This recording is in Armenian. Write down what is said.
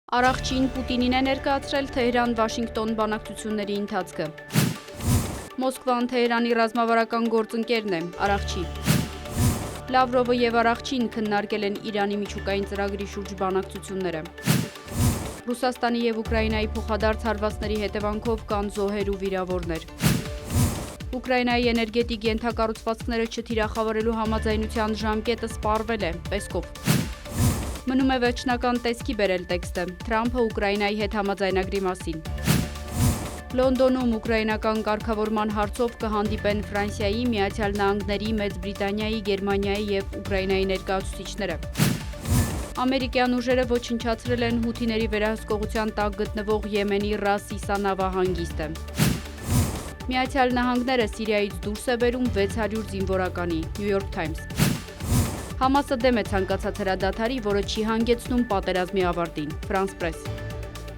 Արաղչին Պուտինին է ներկայացրել Թեհրան-Վաշինգտոն բանակցությունների ընթացքը։ Մոսկվան Թեհրանի ռազմավարական գործընկերն է, Արաղչի։ Լավրովը եւ Արաղչին քննարկել են Իրանի միջուկային ծրագրի շուրջ բանակցությունները։ Ռուսաստանի եւ Ուկրաինայի փոխադարձ հարվածների հետևանքով կան զոհեր ու վիրավորներ։ Ուկրաինայի էներգետիկ ենթակառուցվածքները չթիրախավորելու համաձայնության ժամկետը սպառվել է, Պեսկով։ Մնում է վերջնական տեսքի բերել տեքստը Թրամփը Ուկրաինայի հետ համաձայնագրի մասին։ Լոնդոնում ուկրաինական կարգավորման հարցով կհանդիպեն Ֆրանսիայի, Միացյալ Նահանգների, Մեծ Բրիտանիայի, Գերմանիայի եւ Ուկրաինայի ներկայացուցիչները։ Ամերիկյան ուժերը ոչնչացրել են հութիների վերահսկողության տակ գտնվող Եմենի Ռաս Իսա նավահանգիստը։ Միացյալ Նահանգները Սիրիայից դուրս է բերում 600 զինվորականի, New York Times։ Համասը դեմ է ցանկացած հրադադարի, որը չի հանգեցնում պատերազմի ավարտին, France Press։